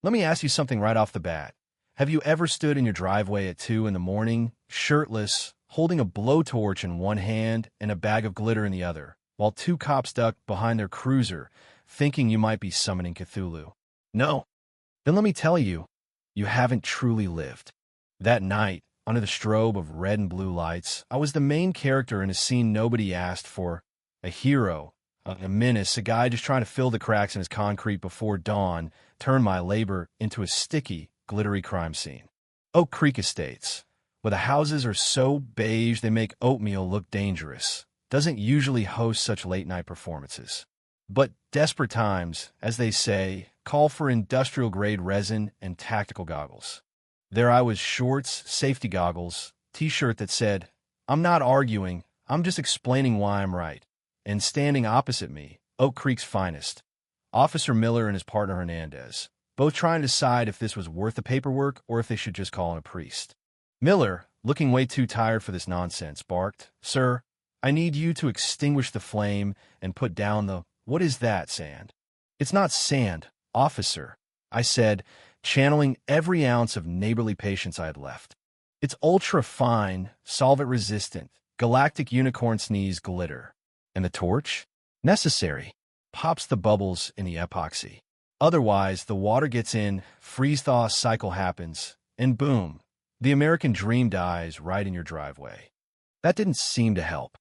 Let me ask you something right off the bat. Have you ever stood in your driveway at 2 in the morning, shirtless, holding a blowtorch in one hand and a bag of glitter in the other, while two cops ducked behind their cruiser, thinking you might be summoning Cthulhu? No? Then let me tell you, you haven't truly lived. That night, under the strobe of red and blue lights, I was the main character in a scene nobody asked for. A hero, a menace, a guy just trying to fill the cracks in his concrete before dawn, turned my labor into a sticky, glittery crime scene. Oak Creek Estates, where the houses are so beige they make oatmeal look dangerous, doesn't usually host such late-night performances. But desperate times, as they say, call for industrial-grade resin and tactical goggles. There I was, shorts, safety goggles, t-shirt that said, "I'm not arguing, I'm just explaining why I'm right." And standing opposite me, Oak Creek's finest, Officer Miller and his partner Hernandez, both trying to decide if this was worth the paperwork or if they should just call in a priest. Miller, looking way too tired for this nonsense, barked, "Sir, I need you to extinguish the flame and put down the, what is that, sand?" "It's not sand, officer," I said, channeling every ounce of neighborly patience I had left. "It's ultra-fine, solvent-resistant, galactic unicorn sneeze glitter. And the torch? Necessary. Pops the bubbles in the epoxy. Otherwise, the water gets in, freeze-thaw cycle happens, and boom, the American dream dies right in your driveway." That didn't seem to help.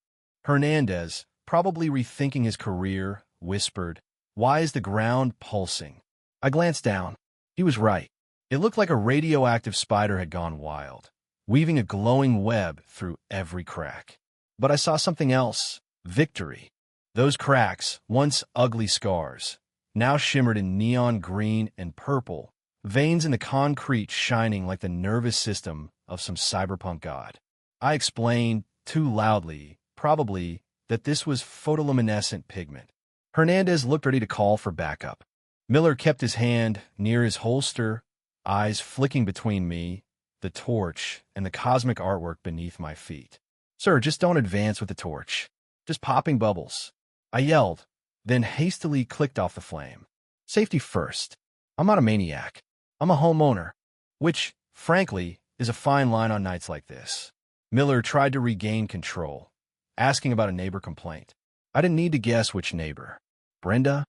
Hernandez, probably rethinking his career, whispered, "Why is the ground pulsing?" I glanced down. He was right. It looked like a radioactive spider had gone wild, weaving a glowing web through every crack. But I saw something else. Victory. Those cracks, once ugly scars, now shimmered in neon green and purple, veins in the concrete shining like the nervous system of some cyberpunk god. I explained, too loudly, probably, that this was photoluminescent pigment. Hernandez looked ready to call for backup. Miller kept his hand near his holster, eyes flicking between me, the torch, and the cosmic artwork beneath my feet. "Sir, just don't advance with the torch. Just popping bubbles," I yelled, then hastily clicked off the flame. Safety first. I'm not a maniac. I'm a homeowner, which, frankly, is a fine line on nights like this. Miller tried to regain control, asking about a neighbor complaint. I didn't need to guess which neighbor. "Brenda?"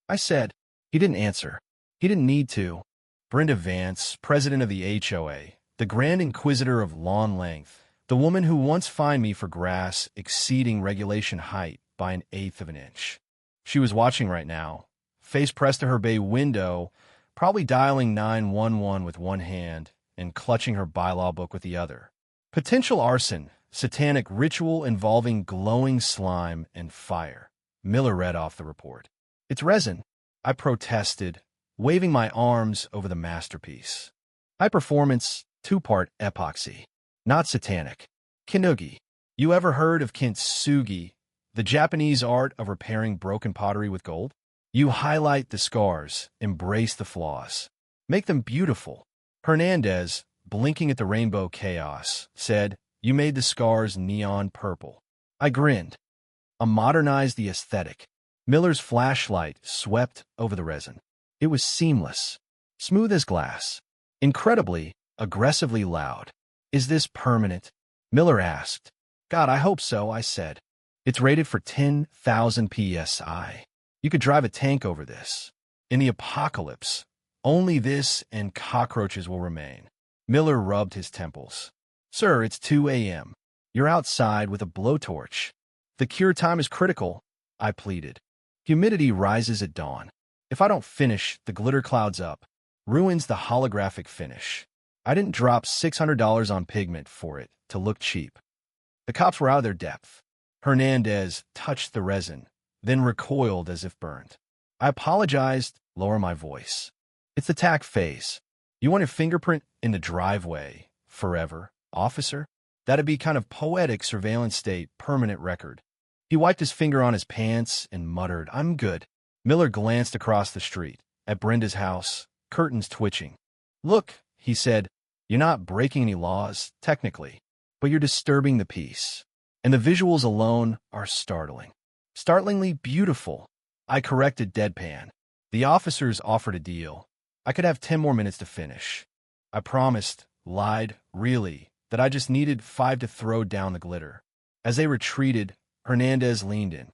I said. He didn't answer. He didn't need to. Brenda Vance, president of the HOA, the Grand Inquisitor of lawn length, the woman who once fined me for grass exceeding regulation height by 1/8 of an inch. She was watching right now, face pressed to her bay window, probably dialing 911 with one hand and clutching her bylaw book with the other. Potential arson, satanic ritual involving glowing slime and fire. Miller read off the report. "It's resin," I protested, waving my arms over the masterpiece. "High performance, 2-part epoxy. Not satanic. Kinugi. You ever heard of kintsugi, the Japanese art of repairing broken pottery with gold? You highlight the scars, embrace the flaws, make them beautiful." Hernandez, blinking at the rainbow chaos, said, "You made the scars neon purple." I grinned. I modernized the aesthetic. Miller's flashlight swept over the resin. It was seamless, smooth as glass, incredibly, aggressively loud. "Is this permanent?" Miller asked. "God, I hope so," I said. "It's rated for 10,000 psi. You could drive a tank over this. In the apocalypse, only this and cockroaches will remain." Miller rubbed his temples. "Sir, it's 2 a.m. You're outside with a blowtorch. The cure time is critical," I pleaded. "Humidity rises at dawn. If I don't finish, the glitter clouds up, ruins the holographic finish. I didn't drop $600 on pigment for it to look cheap." The cops were out of their depth. Hernandez touched the resin, then recoiled as if burned. I apologized, lower my voice. "It's the tack phase. You want your fingerprint in the driveway forever, officer? That'd be kind of poetic surveillance state permanent record." He wiped his finger on his pants and muttered, "I'm good." Miller glanced across the street, at Brenda's house, curtains twitching. "Look," he said, "you're not breaking any laws, technically, but you're disturbing the peace. And the visuals alone are startling. Startlingly beautiful." I corrected deadpan. "The officers offered a deal. I could have 10 more minutes to finish. I promised, lied, really, that I just needed 5 to throw down the glitter. As they retreated, Hernandez leaned in.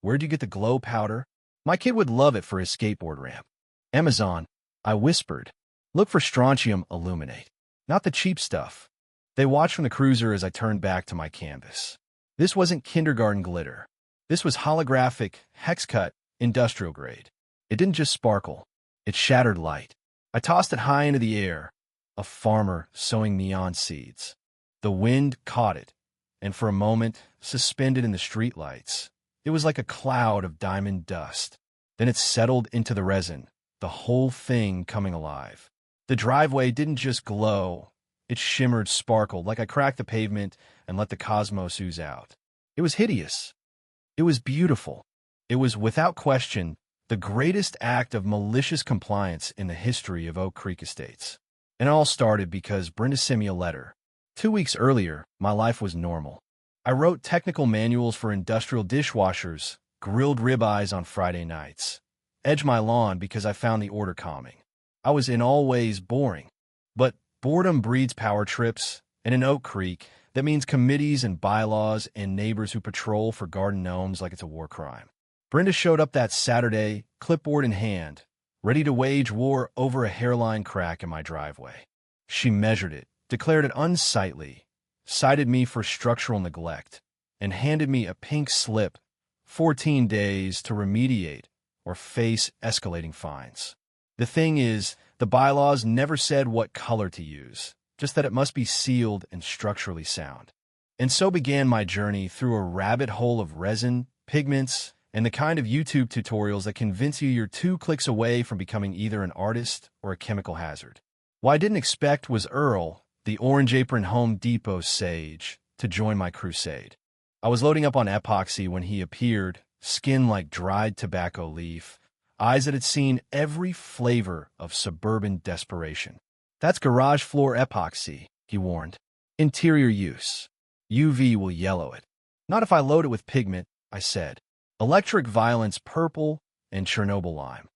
Where'd you get the glow powder? My kid would love it for his skateboard ramp. Amazon, I whispered. Look for strontium illuminate. Not the cheap stuff. They watched from the cruiser as I turned back to my canvas. This wasn't kindergarten glitter. This was holographic, hex-cut, industrial grade. It didn't just sparkle. It shattered light. I tossed it high into the air, a farmer sowing neon seeds. The wind caught it, and for a moment, suspended in the streetlights. It was like a cloud of diamond dust. Then it settled into the resin, the whole thing coming alive. The driveway didn't just glow. It shimmered, sparkled, like I cracked the pavement and let the cosmos ooze out. It was hideous. It was beautiful. It was, without question, the greatest act of malicious compliance in the history of Oak Creek Estates. And it all started because Brenda sent me a letter. 2 weeks earlier, my life was normal. I wrote technical manuals for industrial dishwashers, grilled ribeyes on Friday nights, edged my lawn because I found the order calming. I was in all ways boring. But boredom breeds power trips, and in Oak Creek, that means committees and bylaws and neighbors who patrol for garden gnomes like it's a war crime. Brenda showed up that Saturday, clipboard in hand, ready to wage war over a hairline crack in my driveway. She measured it, declared it unsightly, cited me for structural neglect, and handed me a pink slip, 14 days to remediate or face escalating fines. The thing is, the bylaws never said what color to use, just that it must be sealed and structurally sound. And so began my journey through a rabbit hole of resin, pigments, and the kind of YouTube tutorials that convince you you're 2 clicks away from becoming either an artist or a chemical hazard. What I didn't expect was Earl, the orange apron Home Depot sage, to join my crusade. I was loading up on Epoxy when he appeared, skin like dried tobacco leaf, eyes that had seen every flavor of suburban desperation. That's garage floor epoxy, he warned. Interior use. UV will yellow it. Not if I load it with pigment, I said. Electric violence purple and Chernobyl lime.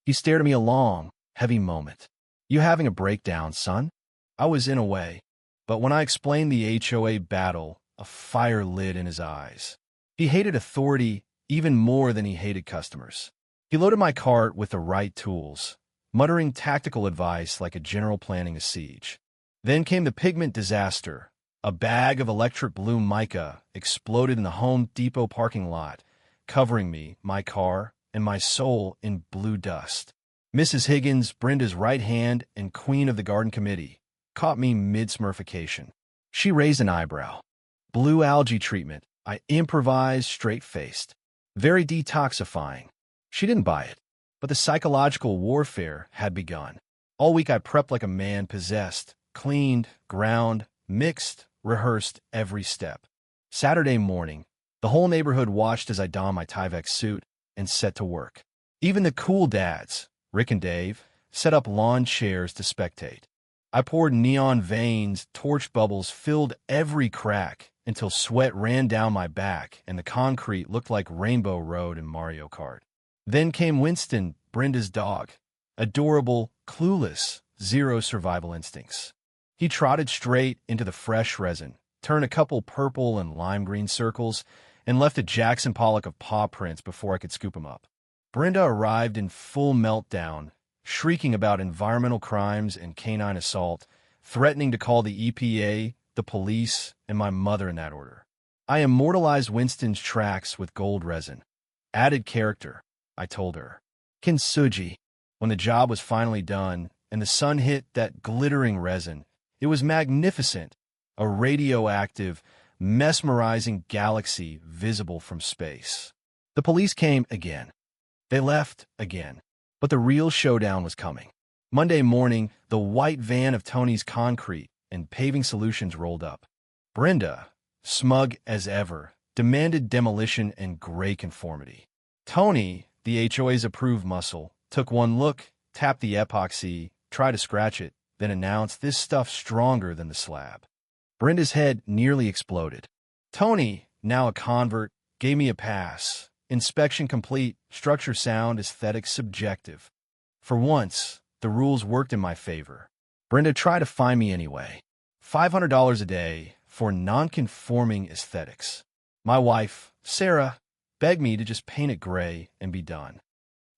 He stared at me a long, heavy moment. You having a breakdown, son? I was in a way. But when I explained the HOA battle, a fire lit in his eyes. He hated authority even more than he hated customers. He loaded my cart with the right tools, muttering tactical advice like a general planning a siege. Then came the pigment disaster. A bag of electric blue mica exploded in the Home Depot parking lot, covering me, my car, and my soul in blue dust. Mrs. Higgins, Brenda's right hand and queen of the garden committee, caught me mid-smurfication. She raised an eyebrow. Blue algae treatment, I improvised straight-faced. Very detoxifying. She didn't buy it, but the psychological warfare had begun. All week I prepped like a man possessed, cleaned, ground, mixed, rehearsed every step. Saturday morning, the whole neighborhood watched as I donned my Tyvek suit and set to work. Even the cool dads, Rick and Dave, set up lawn chairs to spectate. I poured neon veins, torch bubbles filled every crack until sweat ran down my back and the concrete looked like Rainbow Road in Mario Kart. Then came Winston, Brenda's dog. Adorable, clueless, zero survival instincts. He trotted straight into the fresh resin, turned a couple purple and lime green circles, and left a Jackson Pollock of paw prints before I could scoop him up. Brenda arrived in full meltdown, shrieking about environmental crimes and canine assault, threatening to call the EPA, the police, and my mother in that order. I immortalized Winston's tracks with gold resin. Added character, I told her. Kintsugi. When the job was finally done and the sun hit that glittering resin, it was magnificent, a radioactive, mesmerizing galaxy visible from space. The police came again. They left again. But the real showdown was coming. Monday morning, the white van of Tony's Concrete and Paving Solutions rolled up. Brenda, smug as ever, demanded demolition and gray conformity. Tony, the HOA's approved muscle, took one look, tapped the epoxy, tried to scratch it, then announced this stuff's stronger than the slab. Brenda's head nearly exploded. Tony, now a convert, gave me a pass. Inspection complete, structure sound, aesthetics subjective. For once, the rules worked in my favor. Brenda tried to fine me anyway. $500 a day for non-conforming aesthetics. My wife, Sarah, begged me to just paint it gray and be done.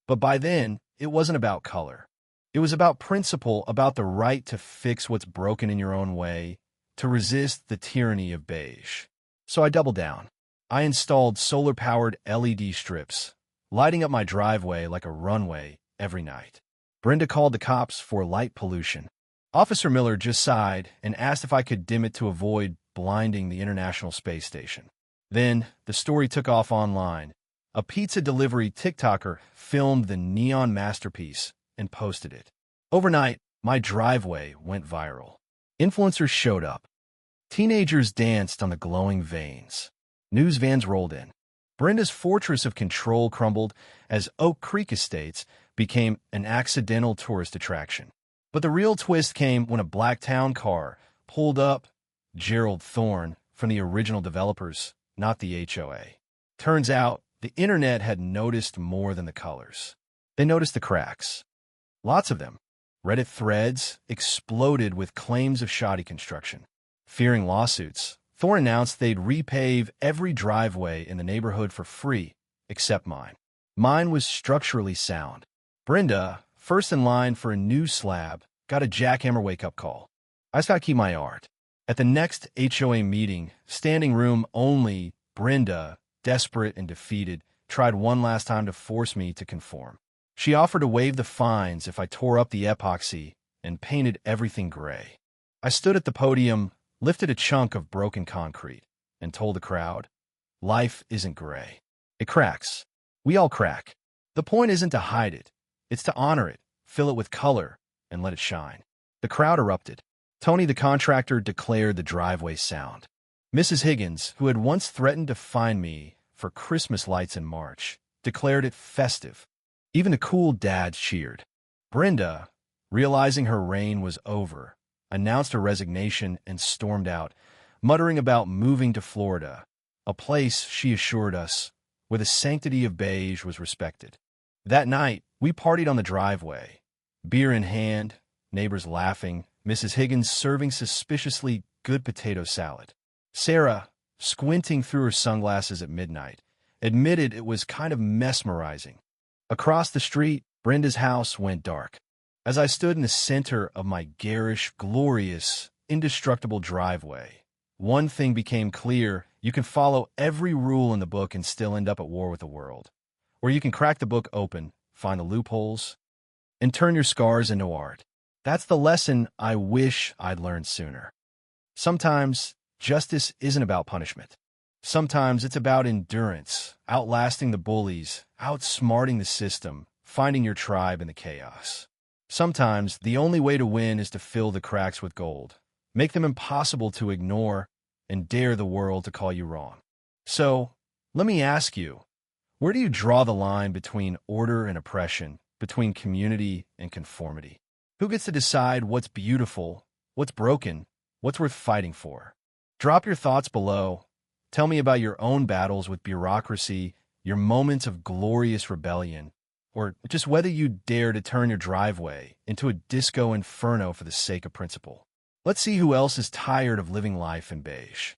But by then, it wasn't about color. It was about principle, about the right to fix what's broken in your own way, to resist the tyranny of beige. So I doubled down. I installed solar-powered LED strips, lighting up my driveway like a runway every night. Brenda called the cops for light pollution. Officer Miller just sighed and asked if I could dim it to avoid blinding the International Space Station. Then, the story took off online. A pizza delivery TikToker filmed the neon masterpiece and posted it. Overnight, my driveway went viral. Influencers showed up. Teenagers danced on the glowing veins. News vans rolled in. Brenda's fortress of control crumbled as Oak Creek Estates became an accidental tourist attraction. But the real twist came when a black town car pulled up. Gerald Thorne from the original developers, not the HOA. Turns out, the internet had noticed more than the colors. They noticed the cracks. Lots of them. Reddit threads exploded with claims of shoddy construction. Fearing lawsuits, Thorne announced they'd repave every driveway in the neighborhood for free, except mine. Mine was structurally sound. Brenda, first in line for a new slab, got a jackhammer wake-up call. I just gotta keep my art. At the next HOA meeting, standing room only, Brenda, desperate and defeated, tried one last time to force me to conform. She offered to waive the fines if I tore up the epoxy and painted everything gray. I stood at the podium, lifted a chunk of broken concrete, and told the crowd, life isn't gray. It cracks. We all crack. The point isn't to hide it. It's to honor it, fill it with color, and let it shine. The crowd erupted. Tony the contractor declared the driveway sound. Mrs. Higgins, who had once threatened to fine me for Christmas lights in March, declared it festive. Even the cool dads cheered. Brenda, realizing her reign was over, announced her resignation and stormed out, muttering about moving to Florida, a place, she assured us, where the sanctity of beige was respected. That night, we partied on the driveway, beer in hand, neighbors laughing, Mrs. Higgins serving suspiciously good potato salad. Sarah, squinting through her sunglasses at midnight, admitted it was kind of mesmerizing. Across the street, Brenda's house went dark. As I stood in the center of my garish, glorious, indestructible driveway, one thing became clear: you can follow every rule in the book and still end up at war with the world. Or you can crack the book open, find the loopholes, and turn your scars into art. That's the lesson I wish I'd learned sooner. Sometimes, justice isn't about punishment. Sometimes it's about endurance, outlasting the bullies, outsmarting the system, finding your tribe in the chaos. Sometimes, the only way to win is to fill the cracks with gold, make them impossible to ignore, and dare the world to call you wrong. So, let me ask you, where do you draw the line between order and oppression, between community and conformity? Who gets to decide what's beautiful, what's broken, what's worth fighting for? Drop your thoughts below. Tell me about your own battles with bureaucracy, your moments of glorious rebellion, or just whether you dare to turn your driveway into a disco inferno for the sake of principle. Let's see who else is tired of living life in beige.